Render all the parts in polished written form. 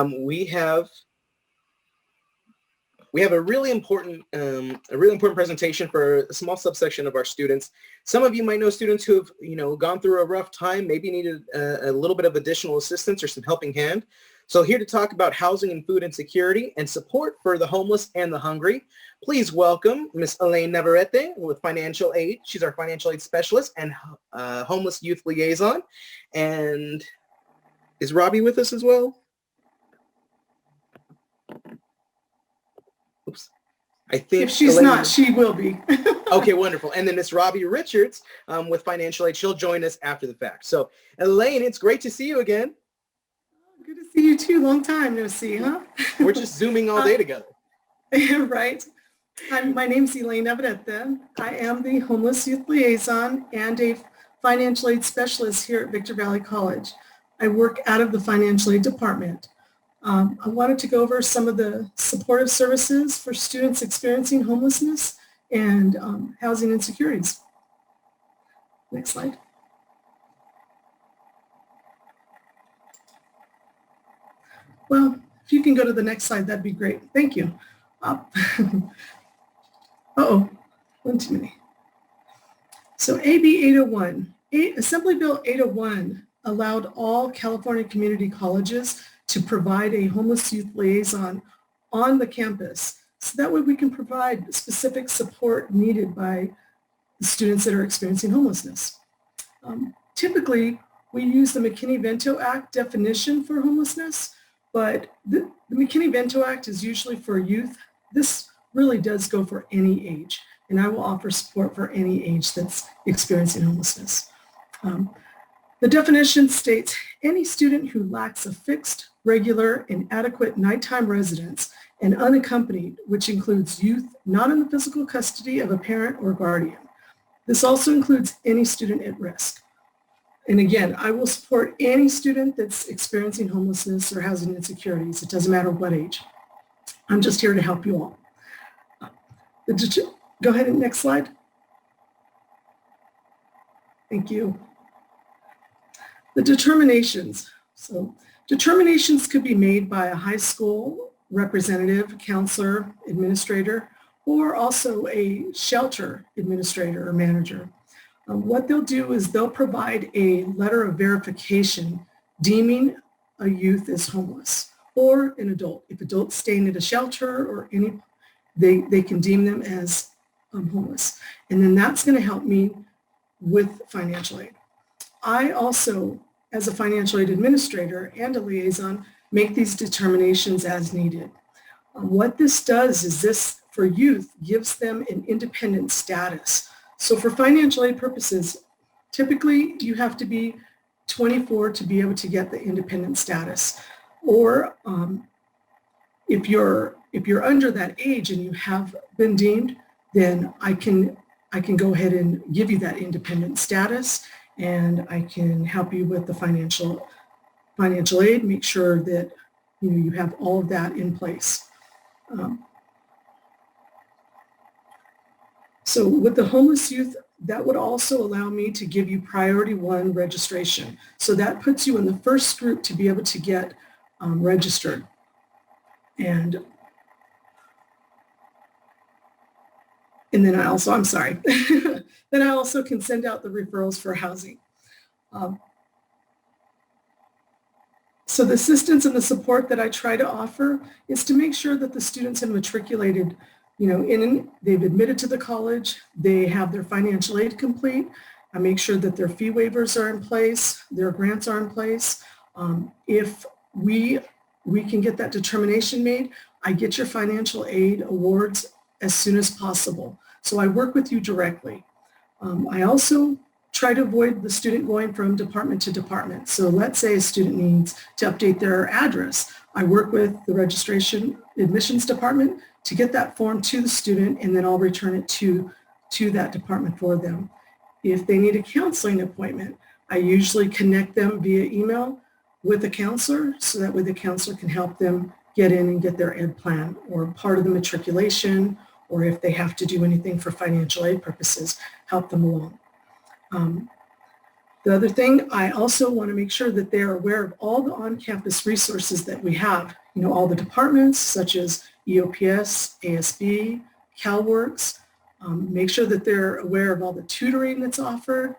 We have a really important presentation for a small subsection of our students. Some of you might know students who have, gone through a rough time, maybe needed a little bit of additional assistance or some helping hand. So here to talk about housing and food insecurity and support for the homeless and the hungry, please welcome Ms. Elaine Navarette with financial aid. She's our financial aid specialist and homeless youth liaison. And is Robbie with us as well? Oops. I think if she's not, she will be. Okay, wonderful. And then Miss Robbie Richards with financial aid, she'll join us after the fact. So Elaine, it's great to see you again. Good to see you too. Long time no see, huh? We're just Zooming all day together. Right. My name's Elaine Aveda. I am the homeless youth liaison and a financial aid specialist here at Victor Valley College. I work out of the financial aid department. I wanted to go over some of the supportive services for students experiencing homelessness and housing insecurities. Next slide. Well, if you can go to the next slide, that'd be great. Thank you. One too many. So AB 801, Assembly Bill 801 allowed all California community colleges to provide a homeless youth liaison on the campus. So that way we can provide specific support needed by the students that are experiencing homelessness. Typically, we use the Mckinney-Vento Act definition for homelessness, but the Mckinney-Vento Act is usually for youth. This really does go for any age, and I will offer support for any age that's experiencing homelessness. The definition states any student who lacks a fixed, regular, and adequate nighttime residence and unaccompanied, which includes youth not in the physical custody of a parent or guardian. This also includes any student at risk. And again, I will support any student that's experiencing homelessness or housing insecurities. It doesn't matter what age. I'm just here to help you all. Go ahead and next slide. Thank you. The determinations. So determinations could be made by a high school representative, counselor, administrator, or also a shelter administrator or manager. What they'll do is they'll provide a letter of verification deeming a youth as homeless or an adult. If adults staying at a shelter or they can deem them as homeless. And then that's going to help me with financial aid. I also, as a financial aid administrator and a liaison, make these determinations as needed. What this does is this, for youth, gives them an independent status. So for financial aid purposes, typically you have to be 24 to be able to get the independent status. Or if you're under that age and you have been deemed, then I can go ahead and give you that independent status, and I can help you with the financial aid, make sure that you have all of that in place. So with the homeless youth, that would also allow me to give you priority 1 registration. So that puts you in the first group to be able to get registered. And then I'm sorry, then I also can send out the referrals for housing. So the assistance and the support that I try to offer is to make sure that the students have matriculated, they've admitted to the college, they have their financial aid complete. I make sure that their fee waivers are in place, their grants are in place. If we can get that determination made, I get your financial aid awards as soon as possible. So I work with you directly. I also try to avoid the student going from department to department. So let's say a student needs to update their address. I work with the registration admissions department to get that form to the student, and then I'll return it to that department for them. If they need a counseling appointment, I usually connect them via email with a counselor, so that way the counselor can help them get in and get their ed plan or part of the matriculation, or if they have to do anything for financial aid purposes, help them along. The other thing, I also want to make sure that they're aware of all the on-campus resources that we have. All the departments such as EOPS, ASB, CalWorks. Make sure that they're aware of all the tutoring that's offered,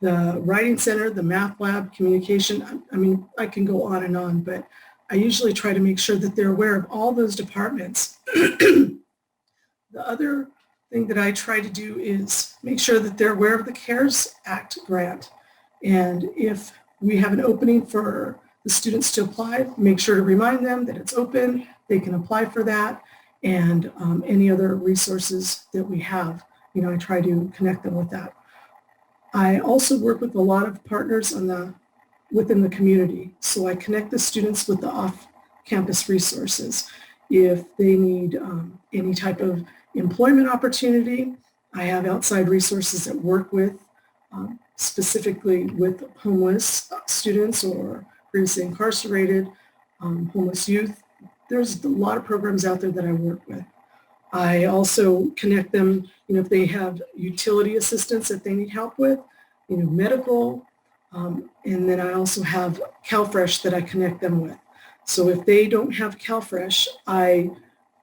the writing center, the math lab, communication. I can go on, but I usually try to make sure that they're aware of all those departments. The other thing that I try to do is make sure that they're aware of the CARES Act grant. And if we have an opening for the students to apply, make sure to remind them that it's open, they can apply for that, and any other resources that we have. I try to connect them with that. I also work with a lot of partners within the community. So I connect the students with the off-campus resources. If they need any type of employment opportunity, I have outside resources that work with specifically with homeless students or previously incarcerated, homeless youth. There's a lot of programs out there that I work with. I also connect them, if they have utility assistance that they need help with, medical, and then I also have CalFresh that I connect them with. So if they don't have CalFresh, I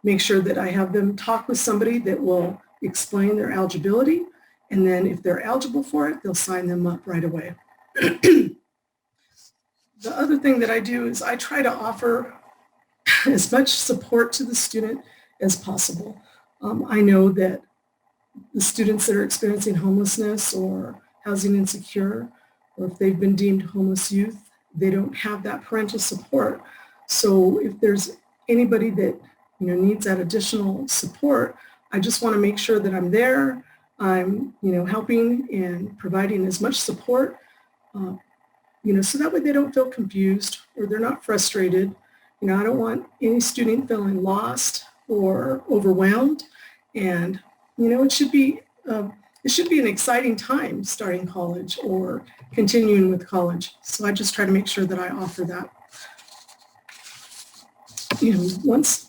make sure that I have them talk with somebody that will explain their eligibility, and then if they're eligible for it, they'll sign them up right away. The other thing that I do is I try to offer as much support to the student as possible. I know that the students that are experiencing homelessness or housing insecure, or if they've been deemed homeless youth, they don't have that parental support. So if there's anybody that needs that additional support, I just want to make sure that I'm there. I'm helping and providing as much support, so that way they don't feel confused or they're not frustrated. I don't want any student feeling lost or overwhelmed, and it should be an exciting time starting college or continuing with college. So I just try to make sure that I offer that.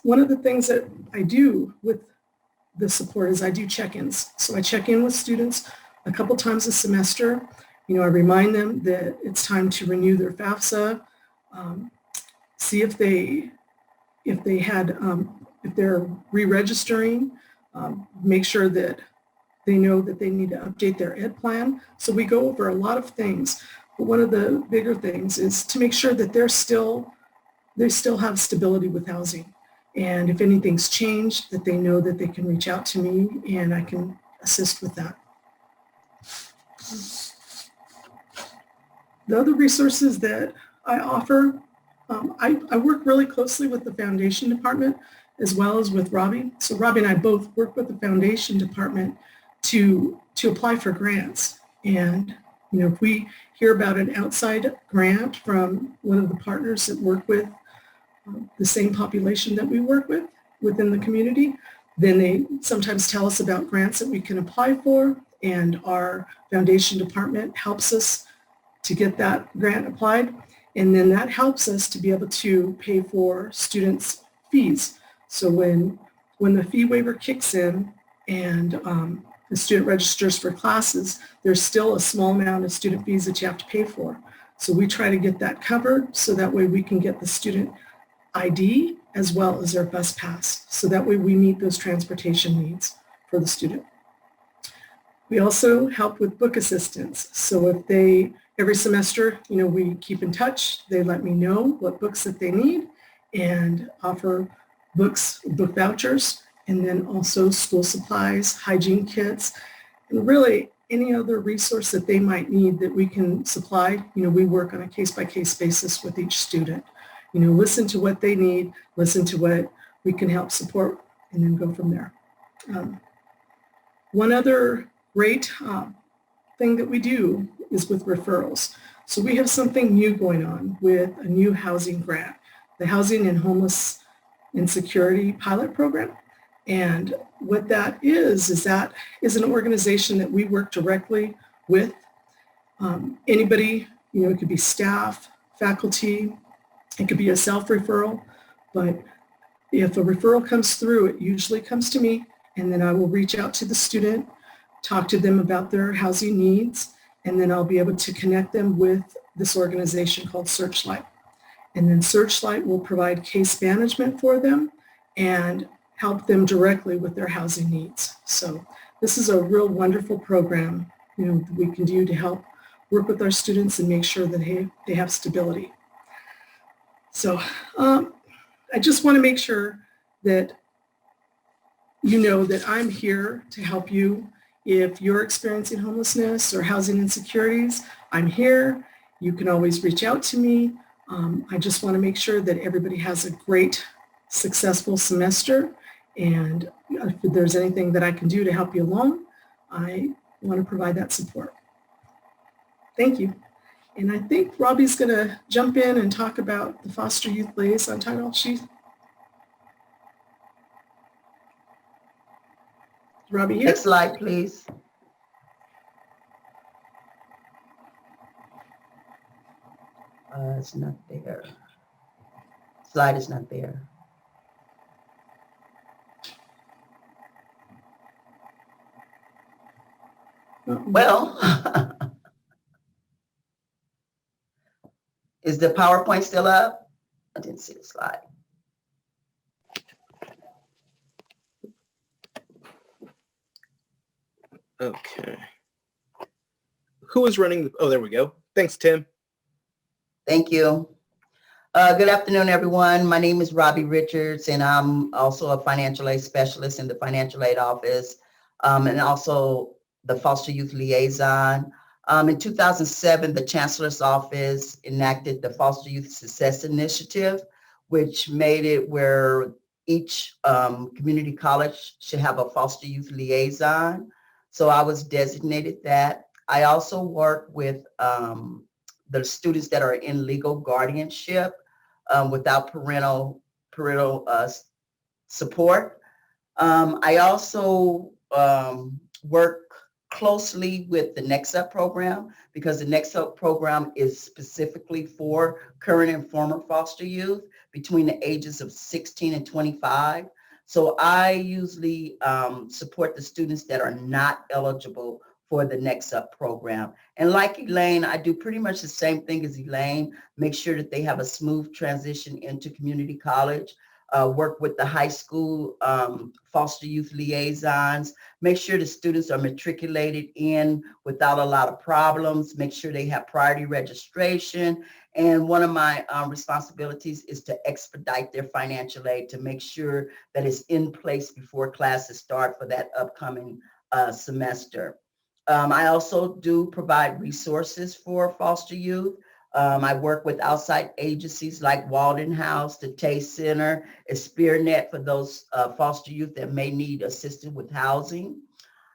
One of the things that I do with the support is I do check-ins. So I check in with students a couple times a semester. I remind them that it's time to renew their FAFSA, see if they're re-registering, make sure that they know that they need to update their ed plan. So we go over a lot of things, but one of the bigger things is to make sure that they still have stability with housing. And if anything's changed, that they know that they can reach out to me and I can assist with that. The other resources that I offer, I work really closely with the foundation department as well as with Robbie. So Robbie and I both work with the foundation department to apply for grants. And if we hear about an outside grant from one of the partners that work with the same population that we work with within the community, then they sometimes tell us about grants that we can apply for, and our foundation department helps us to get that grant applied, and then that helps us to be able to pay for students' fees. So when the fee waiver kicks in and the student registers for classes, there's still a small amount of student fees that you have to pay for. So we try to get that covered so that way we can get the student ID as well as their bus pass. So that way we meet those transportation needs for the student. We also help with book assistance. So if every semester, we keep in touch, they let me know what books that they need and offer book vouchers, and then also school supplies, hygiene kits, and really any other resource that they might need that we can supply. We work on a case-by-case basis with each student. Listen to what they need, listen to what we can help support, and then go from there. One other great thing that we do is with referrals. So we have something new going on with a new housing grant, the Housing and Homeless Insecurity Pilot Program. And what that is an organization that we work directly with anybody, it could be staff, faculty, it could be a self-referral, but if a referral comes through, it usually comes to me, and then I will reach out to the student, talk to them about their housing needs, and then I'll be able to connect them with this organization called Searchlight. And then Searchlight will provide case management for them and help them directly with their housing needs. So this is a real wonderful program, we can do to help work with our students and make sure that they have stability. So I just want to make sure that you know that I'm here to help you. If you're experiencing homelessness or housing insecurities, I'm here. You can always reach out to me. I just want to make sure that everybody has a great, successful semester. And if there's anything that I can do to help you along, I want to provide that support. Thank you. And I think Robbie's going to jump in and talk about the foster youth liaison title. Robbie here? Next slide, please. It's not there. Slide is not there. Well, is the PowerPoint still up? I didn't see the slide. Okay. Who is running? Oh, there we go. Thanks, Tim. Thank you. Good afternoon, everyone. My name is Robbie Richards, and I'm also a financial aid specialist in the financial aid office, and also the foster youth liaison. In 2007, the Chancellor's Office enacted the Foster Youth Success Initiative, which made it where each community college should have a foster youth liaison. So I was designated that. I also work with the students that are in legal guardianship without parental support. I also work closely with the Next Up program, because the Next Up program is specifically for current and former foster youth between the ages of 16 and 25. So I usually support the students that are not eligible for the Next Up program. And like Elaine, I do pretty much the same thing as Elaine, make sure that they have a smooth transition into community college, work with the high school foster youth liaisons, make sure the students are matriculated in without a lot of problems, make sure they have priority registration. And one of my responsibilities is to expedite their financial aid to make sure that it's in place before classes start for that upcoming semester. I also do provide resources for foster youth. I work with outside agencies like Walden House, the Taste Center, SpearNet for those foster youth that may need assistance with housing.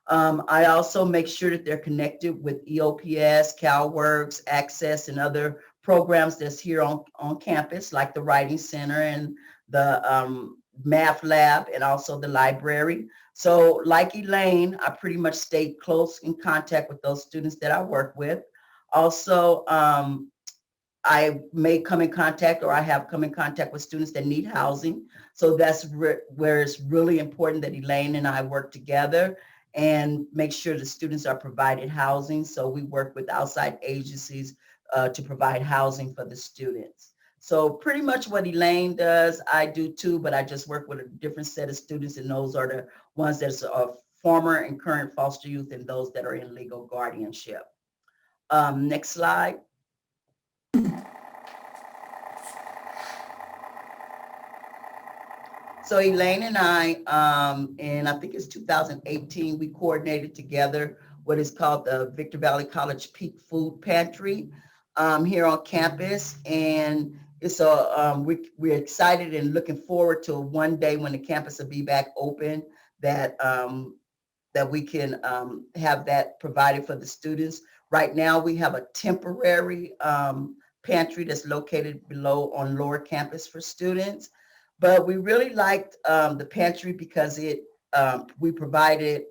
I also make sure that they're connected with EOPS, CalWorks, Access, and other programs that's here on campus, like the Writing Center and the Math Lab, and also the library. So like Elaine, I pretty much stay close in contact with those students that I work with. Also, I may come in contact, or I have come in contact with students that need housing. So that's where it's really important that Elaine and I work together and make sure the students are provided housing. So we work with outside agencies to provide housing for the students. So pretty much what Elaine does, I do too, but I just work with a different set of students, and those are the ones that are former and current foster youth and those that are in legal guardianship. Next slide. So Elaine and I, and I think it's 2018, we coordinated together what is called the Victor Valley College Peak Food Pantry here on campus. And it's we're excited and looking forward to one day when the campus will be back open, that that we can have that provided for the students. Right now, we have a temporary pantry that's located below on lower campus for students. But we really liked the pantry because we provided,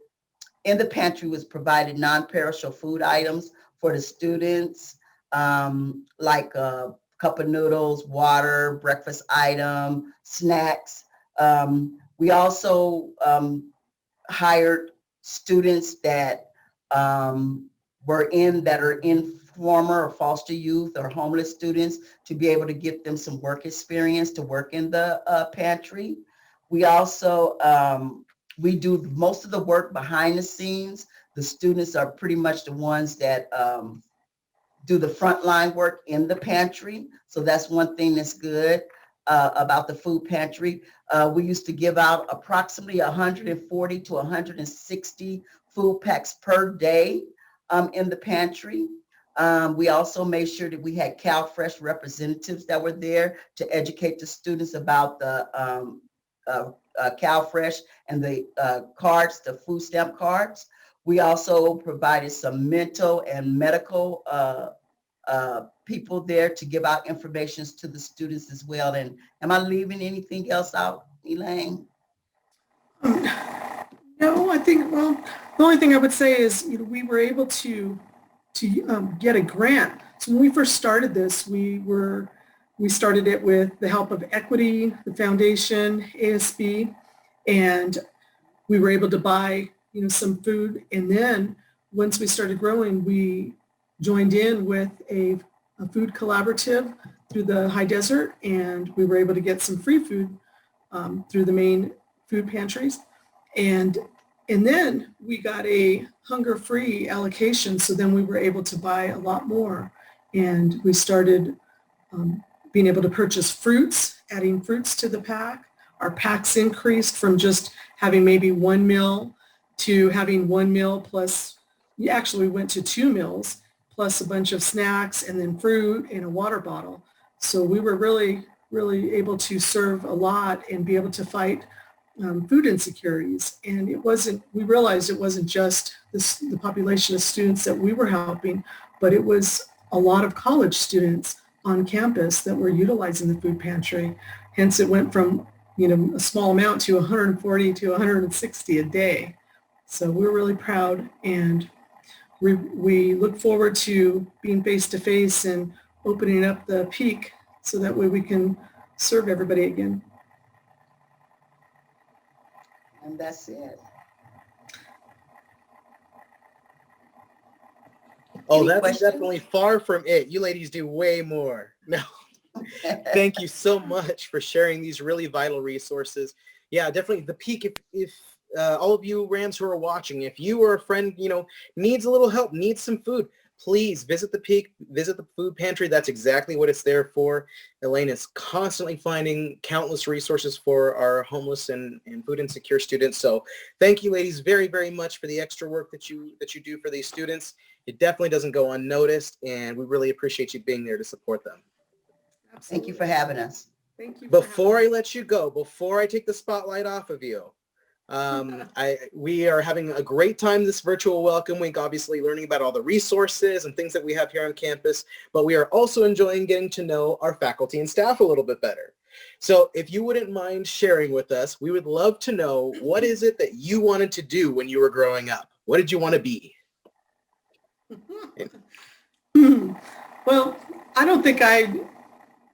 in the pantry was provided non-perishable food items for the students, like a cup of noodles, water, breakfast item, snacks. We also hired students that were in that are in former or foster youth or homeless students to be able to get them some work experience to work in the pantry. We also, we do most of the work behind the scenes. The students are pretty much the ones that do the frontline work in the pantry. So that's one thing that's good about the food pantry. We used to give out approximately 140 to 160 food packs per day in the pantry. We also made sure that we had CalFresh representatives that were there to educate the students about the CalFresh and the cards, the food stamp cards. We also provided some mental and medical people there to give out information to the students as well. And am I leaving anything else out, Elaine? No, I think, well, the only thing I would say is, we were able to get a grant. So when we first started this, we started it with the help of Equity, the foundation, ASB, and we were able to buy, some food. And then once we started growing, we joined in with a food collaborative through the high desert, and we were able to get some free food through the main food pantries. And then we got a hunger-free allocation, so then we were able to buy a lot more. And we started being able to purchase fruits, adding fruits to the pack. Our packs increased from just having maybe one meal to having one meal plus, we actually went to 2 meals, plus a bunch of snacks and then fruit and a water bottle. So we were really, really able to serve a lot and be able to fight food insecurities. And we realized it wasn't just the population of students that we were helping, but it was a lot of college students on campus that were utilizing the food pantry. Hence it went from, a small amount to 140 to 160 a day. So we're really proud, and we look forward to being face-to-face and opening up the peak so that way we can serve everybody again. And that's it. Oh, Any that's questions? definitely far from it. You ladies do way more. No. Thank you so much for sharing these really vital resources. Yeah, definitely the peak. If all of you Rams who are watching, if you or a friend, needs a little help, needs some food, please visit the peak, visit the food pantry. That's exactly what it's there for. Elaine is constantly finding countless resources for our homeless and food insecure students. So thank you, ladies, very, very much for the extra work that you do for these students. It definitely doesn't go unnoticed, and we really appreciate you being there to support them. Thank you for having us. Thank you. Before I let you go, before I take the spotlight off of you, we are having a great time this virtual welcome week, obviously learning about all the resources and things that we have here on campus, but we are also enjoying getting to know our faculty and staff a little bit better. So if you wouldn't mind sharing with us, we would love to know, what is it that you wanted to do when you were growing up? What did you want to be? Well, I don't think I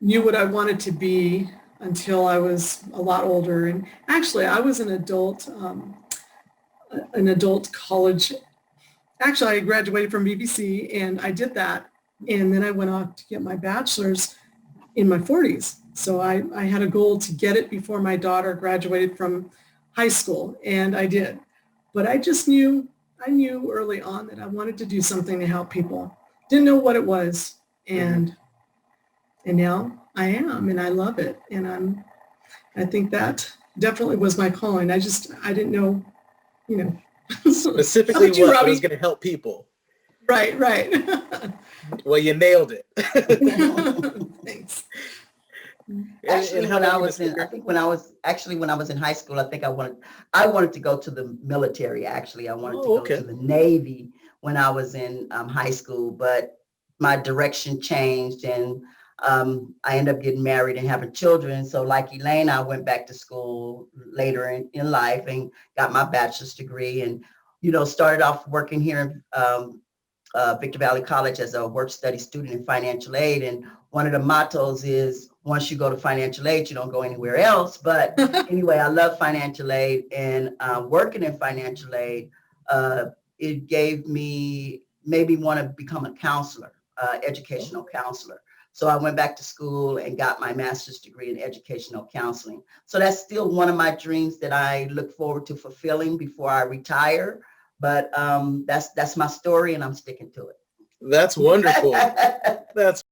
knew what I wanted to be until I was a lot older. And actually, I was an adult college. Actually, I graduated from BBC, and I did that. And then I went off to get my bachelor's in my 40s. So I had a goal to get it before my daughter graduated from high school, and I did. But I knew early on that I wanted to do something to help people. Didn't know what it was. And now I am, and I love it. And I think that definitely was my calling. I didn't know, specifically what was going to help people. Right. Well, you nailed it. Thanks. Actually, when I was in high school, I think I wanted to go to the military. Actually, I wanted to go to the Navy when I was in high school, but my direction changed, and I ended up getting married and having children. So like Elaine, I went back to school later in life and got my bachelor's degree, and, started off working here in Victor Valley College as a work-study student in financial aid. And one of the mottos is, once you go to financial aid, you don't go anywhere else. But anyway, I love financial aid, and working in financial aid, it gave me maybe want to become a counselor, educational counselor. So I went back to school and got my master's degree in educational counseling. So that's still one of my dreams that I look forward to fulfilling before I retire. But that's my story, and I'm sticking to it. That's wonderful. That's